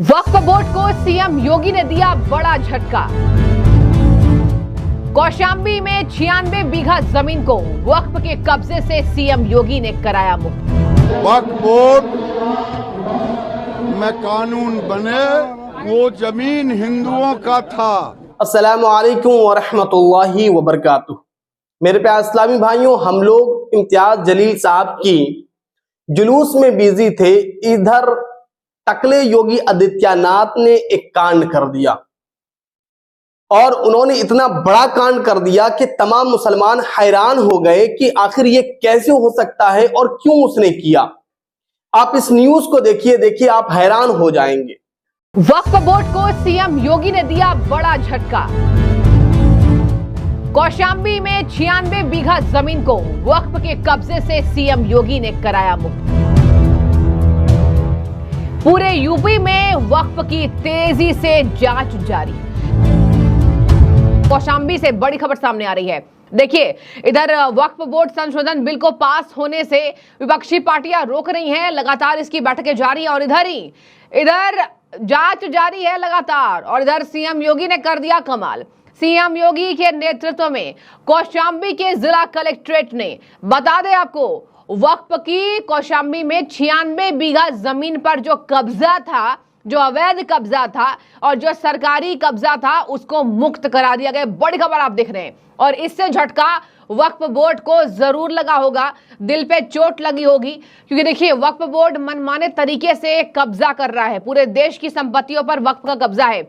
वक्फ board को CM योगी ने दिया बड़ा झटका। कौशाम्बी में 96 बीघा जमीन को वक्फ के कब्जे से सीएम योगी ने कराया मुक्त। वक्फ बोर्ड में कानून बने, वो जमीन हिंदुओं का था। अस्सलामु अलैकुम वरहमतुल्लाहि वबरकातुह। मेरे प्यारे इस्लामी भाइयों, हम लोग इम्तियाज जलील साहब की जुलूस में बिजी थे। इधर टकले योगी आदित्यनाथ ने एक कांड कर दिया और उन्होंने इतना बड़ा कांड कर दिया कि तमाम मुसलमान हैरान हो गए कि आखिर ये कैसे हो सकता है और क्यों उसने किया। आप इस न्यूज को देखिए, आप हैरान हो जाएंगे। वक्फ बोर्ड को सीएम योगी ने दिया बड़ा झटका। कौशाम्बी में 96 बीघा जमीन को वक्फ के कब्जे से सीएम योगी ने कराया मुक्त। पूरे यूपी में वक्फ की तेजी से जांच जारी। कौशाम्बी से बड़ी खबर सामने आ रही है। देखिए, इधर वक्फ बोर्ड संशोधन बिल को पास होने से विपक्षी पार्टियां रोक रही हैं, लगातार इसकी बैठकें जारी है और इधर जांच जारी है लगातार। और इधर सीएम योगी ने कर दिया कमाल। सीएम योगी के नेतृत्व में कौशाम्बी के जिला कलेक्ट्रेट ने, बता दें आपको, वक्फ की कौशाम्बी में 96 बीघा जमीन पर जो कब्जा था, जो अवैध कब्जा था और जो सरकारी कब्जा था, उसको मुक्त करा दिया गया। बड़ी खबर आप देख रहे हैं और इससे झटका वक्फ बोर्ड को जरूर लगा होगा, दिल पे चोट लगी होगी, क्योंकि देखिए वक्फ बोर्ड मनमाने तरीके से कब्जा कर रहा है। पूरे देश की संपत्तियों पर वक्फ का कब्जा है।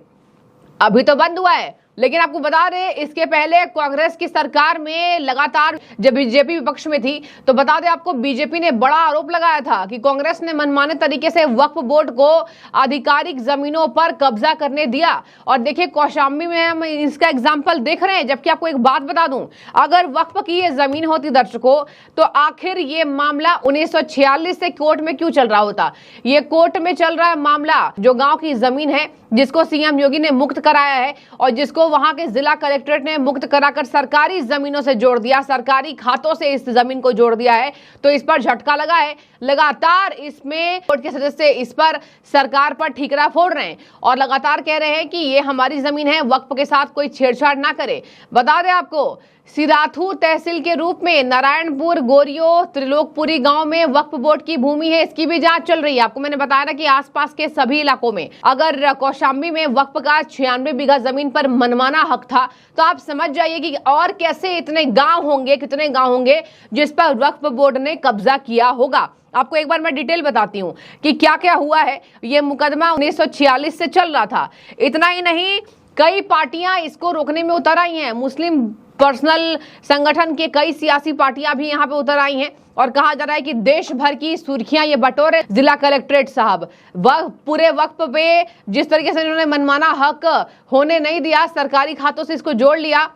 अभी तो बंद हुआ है, लेकिन आपको बता दें इसके पहले कांग्रेस की सरकार में लगातार जब बीजेपी विपक्ष में थी तो बता दें आपको, बीजेपी ने बड़ा आरोप लगाया था कि कांग्रेस ने मनमाने तरीके से वक्फ बोर्ड को आधिकारिक जमीनों पर कब्जा करने दिया। और देखिए कौशाम्बी में हम इसका एग्जाम्पल देख रहे हैं। जबकि आपको एक बात बता दूं, अगर वक्फ की ये जमीन होती दर्शकों, तो आखिर ये मामला 1946 से कोर्ट में क्यों चल रहा होता। ये कोर्ट में चल रहा है मामला, जो गांव की जमीन है जिसको सीएम योगी ने मुक्त कराया है और जिसको वहां के जिला कलेक्ट्रेट ने मुक्त कराकर सरकारी जमीनों से जोड़ दिया, सरकारी खातों से इस जमीन को जोड़ दिया है। तो इस पर झटका लगा है। लगातार इसमें बोर्ड के सदस्य इस पर सरकार पर ठीकरा फोड़ रहे हैं और लगातार कह रहे हैं कि ये हमारी जमीन है, वक्फ के साथ कोई छेड़छाड़ ना करे। बता दें आपको, सिराथू तहसील के रूप में नारायणपुर, गोरियो, त्रिलोकपुरी गांव में वक्फ बोर्ड की भूमि है। इसकी भी जांच चल रही है। आपको मैंने बताया ना कि आसपास के सभी इलाकों में, अगर कौशाम्बी में वक्फ का 96 बीघा जमीन पर मनमाना हक था, तो आप समझ जाइए कि और कैसे इतने गांव होंगे, कितने गांव होंगे जिस पर वक्फ बोर्ड ने कब्जा किया होगा। आपको एक बार मैं डिटेल बताती हूँ कि क्या क्या हुआ है। ये मुकदमा 1946 से चल रहा था। इतना ही नहीं, कई पार्टियां इसको रोकने में उतर आई हैं। मुस्लिम पर्सनल संगठन के कई सियासी पार्टियां भी यहाँ पे उतर आई हैं और कहा जा रहा है कि देश भर की सुर्खियां ये बटोरे जिला कलेक्ट्रेट साहब। वह पूरे वक्फ पे जिस तरीके से इन्होंने मनमाना हक होने नहीं दिया, सरकारी खातों से इसको जोड़ लिया,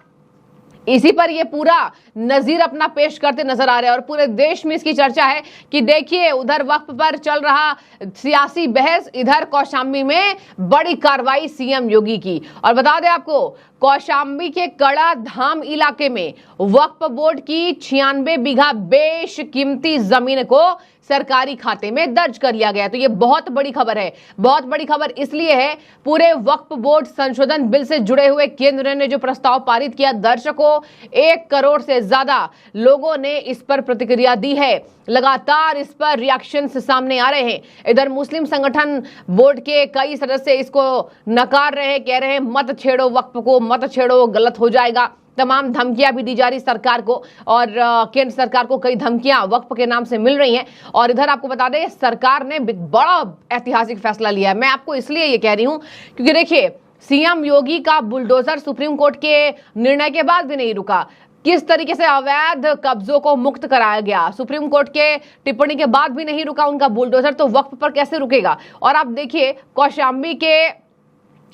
इसी पर ये पूरा नजीर अपना पेश करते नजर आ रहे हैं। और पूरे देश में इसकी चर्चा है कि देखिए उधर वक्फ पर चल रहा सियासी बहस, इधर कौशाम्बी में बड़ी कार्रवाई सीएम योगी की। और बता दें आपको, कौशाम्बी के कड़ा धाम इलाके में वक्फ बोर्ड की 96 बीघा बेशकीमती जमीन को सरकारी खाते में दर्ज कर लिया गया। तो ये बहुत बड़ी खबर है। बहुत बड़ी खबर इसलिए है, पूरे वक्फ बोर्ड संशोधन बिल से जुड़े हुए केंद्र ने जो प्रस्ताव पारित किया, दर्शकों 1 करोड़ से ज्यादा लोगों ने इस पर प्रतिक्रिया दी है। लगातार इस पर रिएक्शन सामने आ रहे हैं। इधर मुस्लिम संगठन बोर्ड के कई सदस्य इसको नकार रहे हैं, कह रहे हैं मत छेड़ो वक्फ को, मत छेड़ो, गलत हो जाएगा। तमाम धमकियां भी दी जा रही सरकार को और केंद्र सरकार को कई धमकियां वक्फ के नाम से मिल रही हैं। और इधर आपको बता दें, सरकार ने बड़ा ऐतिहासिक फैसला लिया है। मैं आपको इसलिए ये कह रही हूं क्योंकि देखिए सीएम योगी का बुलडोजर सुप्रीम कोर्ट के निर्णय के बाद भी नहीं रुका। किस तरीके से अवैध कब्जों को मुक्त कराया गया, सुप्रीम कोर्ट के टिप्पणी के बाद भी नहीं रुका उनका बुलडोजर, तो वक्फ पर कैसे रुकेगा। और आप देखिए कौशाम्बी के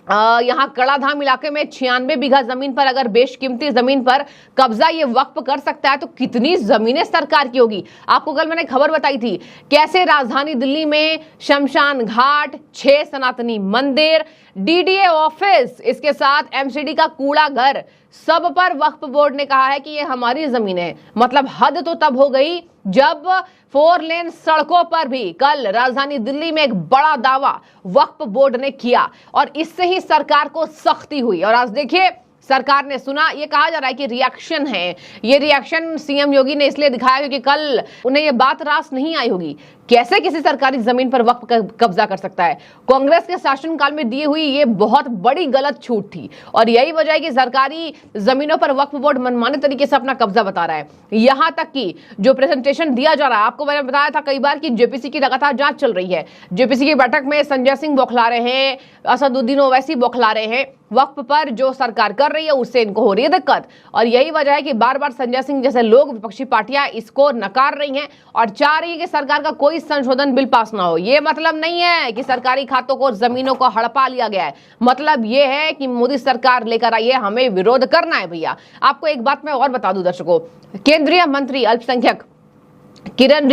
यहाँ कड़ाधाम इलाके में 96 बीघा जमीन पर अगर बेशकीमती जमीन पर कब्जा ये वक्फ कर सकता है, तो कितनी जमीनें सरकार की होगी। आपको कल मैंने खबर बताई थी कैसे राजधानी दिल्ली में शमशान घाट, 6 सनातनी मंदिर, डीडीए ऑफिस, इसके साथ एमसीडी का कूड़ा घर, सब पर वक्फ बोर्ड ने कहा है कि ये हमारी जमीन है। मतलब हद तो तब हो गई जब 4 लेन सड़कों पर भी कल राजधानी दिल्ली में एक बड़ा दावा वक्फ बोर्ड ने किया और इससे ही सरकार को सख्ती हुई। और आज देखिए सरकार ने सुना, ये कहा जा रहा है कि रिएक्शन है, ये रिएक्शन सीएम योगी ने इसलिए दिखाया क्योंकि कल उन्हें ये बात रास नहीं आई होगी कैसे किसी सरकारी जमीन पर वक्फ कब्जा कर सकता है। कांग्रेस के शासनकाल में दी हुई ये बहुत बड़ी गलत छूट थी और यही वजह है कि सरकारी जमीनों पर वक्फ बोर्ड मनमाने तरीके से अपना कब्जा बता रहा है। यहां तक कि जो प्रेजेंटेशन दिया जा रहा है, आपको मैंने बताया था कई बार कि जेपीसी की लगातार जांच चल रही है। जेपीसी की बैठक में संजय सिंह बौखला रहे हैं, असदुद्दीन ओवैसी बौखला रहे हैं, वक्फ पर जो सरकार कर रही है उससे इनको हो रही है दिक्कत। और यही वजह है कि बार बार संजय सिंह जैसे लोग, विपक्षी पार्टियां इसको नकार रही हैं और चाह रही है कि सरकार का कोई संशोधन बिल पास ना हो। ये मतलब नहीं है कि सरकारी खातों को, जमीनों को हड़पा लिया गया है। मतलब ये है कि मोदी सरकार लेकर आई है, हमें विरोध करना है भैया। आपको एक बात मैं और बता दूं दर्शकों, केंद्रीय मंत्री अल्पसंख्यक किरेन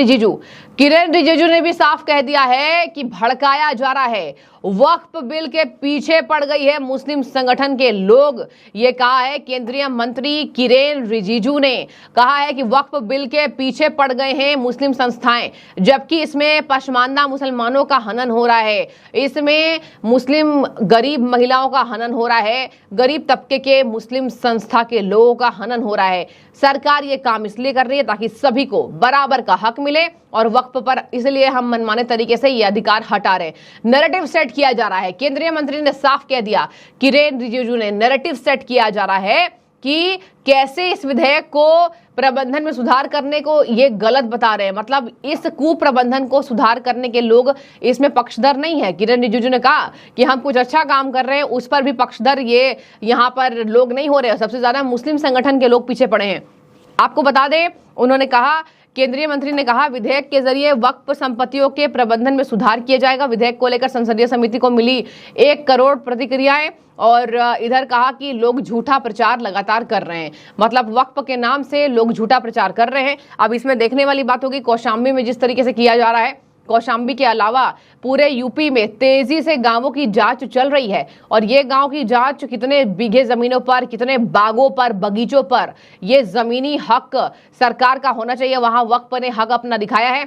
रिजिजू ने भी साफ कह दिया है कि भड़काया जा रहा है, वक्फ बिल के पीछे पड़ गई है मुस्लिम संगठन के लोग। ये कहा है केंद्रीय मंत्री किरेन रिजिजू ने कहा है कि वक्फ बिल के पीछे पड़ गए हैं मुस्लिम संस्थाएं, जबकि इसमें पशमानदा मुसलमानों का हनन हो रहा है, इसमें मुस्लिम गरीब महिलाओं का हनन हो रहा है, गरीब तबके के मुस्लिम संस्था के लोगों का हनन हो रहा है। सरकार ये काम इसलिए कर रही है ताकि सभी को बराबर का हक मिले और वक्फ पर इसलिए हम मनमाने तरीके से ये अधिकार हटा रहे। नैरेटिव सेट किया जा रहा है, केंद्रीय मंत्री ने साफ कह दिया, किरेन रिजिजू ने नैरेटिव सेट किया जा रहा है कि कैसे इस विधेयक को प्रबंधन में सुधार करने को ये गलत बता रहे हैं। मतलब इस कुप्रबंधन को सुधार करने के लोग इसमें पक्षधर नहीं है। किरेन रिजिजू ने कहा कि हम कुछ अच्छा काम कर रहे हैं, उस पर भी पक्षधर ये यहाँ पर लोग नहीं हो रहे। सबसे ज्यादा मुस्लिम संगठन के लोग पीछे पड़े हैं। आपको बता दें, उन्होंने कहा, केंद्रीय मंत्री ने कहा, विधेयक के जरिए वक्फ संपत्तियों के प्रबंधन में सुधार किया जाएगा। विधेयक को लेकर संसदीय समिति को मिली 1 करोड़ प्रतिक्रियाएं और इधर कहा कि लोग झूठा प्रचार लगातार कर रहे हैं। मतलब वक्फ के नाम से लोग झूठा प्रचार कर रहे हैं। अब इसमें देखने वाली बात होगी कौशाम्बी में जिस तरीके से किया जा रहा है, कौशाम्बी के अलावा पूरे यूपी में तेजी से गांवों की जांच चल रही है और ये गांव की जांच कितने बीघे जमीनों पर, कितने बागों पर, बगीचों पर ये जमीनी हक सरकार का होना चाहिए, वहां वक्फ ने हक अपना दिखाया है।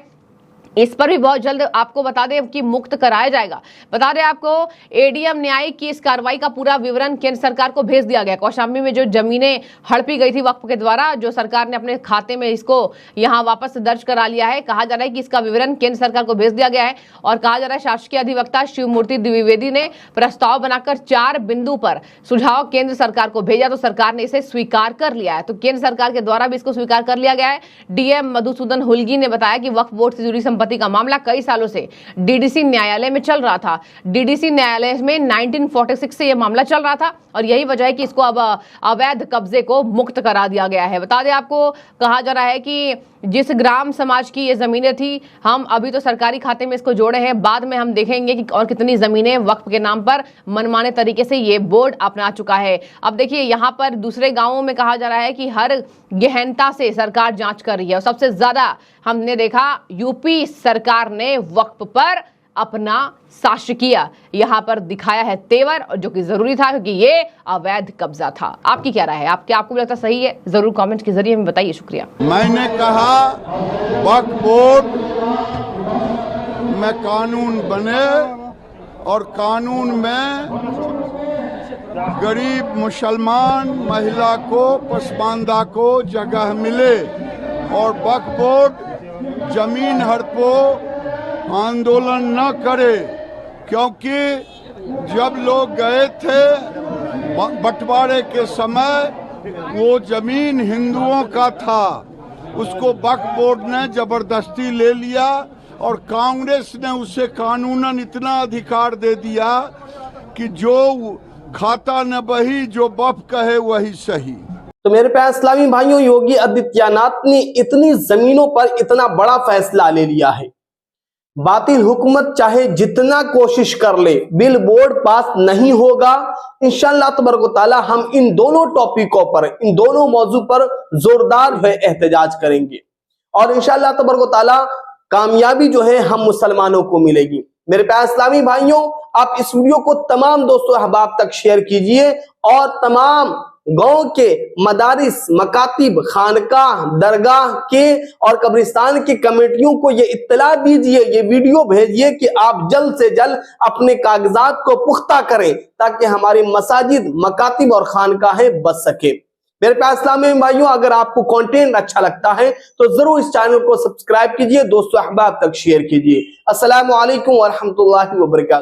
इस पर भी बहुत जल्द आपको बता दें कि मुक्त कराया जाएगा। बता दें आपको, एडीएम न्यायिक की इस कार्रवाई का पूरा विवरण केंद्र सरकार को भेज दिया गया। कौशाम्बी में जो जमीनें हड़पी गई थी वक्फ के द्वारा, जो सरकार ने अपने खाते में इसको यहां वापस दर्ज करा लिया है, कहा जा रहा है कि इसका विवरण केंद्र सरकार को भेज दिया गया है। और कहा जा रहा है शासकीय अधिवक्ता शिवमूर्ति द्विवेदी ने प्रस्ताव बनाकर 4 बिंदु पर सुझाव केंद्र सरकार को भेजा, तो सरकार ने इसे स्वीकार कर लिया है। तो केंद्र सरकार के द्वारा भी इसको स्वीकार कर लिया गया है। डीएम मधुसूदन हुलगी ने बताया कि वक्फ बोर्ड से जुड़ी संपत्ति का मामला कई सालों से डीडीसी न्यायालय में चल रहा था। डीडीसी न्यायालय में 1946 से यह मामला चल रहा था और यही वजह है कि इसको अब अवैध कब्जे को मुक्त करा दिया गया है। बता दें आपको, कहा जा रहा है कि जिस ग्राम समाज की ये जमीनें थी, हम अभी तो सरकारी खाते में इसको जोड़े हैं, बाद में हम देखेंगे कि और कितनी जमीनें वक्फ के नाम पर मनमाने तरीके से ये बोर्ड अपना चुका है। अब देखिए यहाँ पर दूसरे गांवों में कहा जा रहा है कि हर गहनता से सरकार जांच कर रही है और सबसे ज्यादा हमने देखा यूपी सरकार ने वक्फ पर अपना शासकीय यहाँ पर दिखाया है तेवर, जो कि जरूरी था क्योंकि ये अवैध कब्जा था। आपकी क्या राय है? आपको लगता सही है? जरूर कमेंट के जरिए हमें बताइए। शुक्रिया। मैंने कहा वक्फ बोर्ड में कानून बने और कानून में गरीब मुसलमान महिला को, पसमानदा को जगह मिले और वक्फ बोर्ड जमीन हड़पो आंदोलन न करे, क्योंकि जब लोग गए थे बंटवारे के समय वो जमीन हिंदुओं का था, उसको वक्फ बोर्ड ने जबरदस्ती ले लिया और कांग्रेस ने उसे कानूनन इतना अधिकार दे दिया कि जो खाता न बही, जो वक्फ कहे वही सही। तो मेरे प्यारे इस्लामी भाइयों, योगी आदित्यनाथ ने इतनी जमीनों पर इतना बड़ा फैसला ले लिया है। बातिल हुकूमत चाहे जितना कोशिश कर ले, बिल बोर्ड पास नहीं होगा। इंशाअल्लाह तबारक तआला हम इन दोनों टॉपिकों पर, इन दोनों मौजू पर जोरदार एहतजाज करेंगे और इंशाअल्लाह तबारक तआला कामयाबी जो है हम मुसलमानों को मिलेगी। मेरे प्यारे इस्लामी भाइयों, आप इस वीडियो को तमाम दोस्तों अहबाब तक शेयर कीजिए और तमाम गांव के मदारिस, मकातिब, खानकाह, दरगाह के और कब्रिस्तान की कमेटियों को ये इत्तला दीजिए, ये वीडियो भेजिए कि आप जल्द से जल्द अपने कागजात को पुख्ता करें ताकि हमारी मसाजिद, मकातिब और खानकाहें बच सके। मेरे प्यारे इस्लामी भाइयों, अगर आपको कंटेंट अच्छा लगता है तो जरूर इस चैनल को सब्सक्राइब कीजिए, दोस्तों अहबाब तक शेयर कीजिए। अस्सलामु अलैकुम व रहमतुल्लाहि व बरकातहू।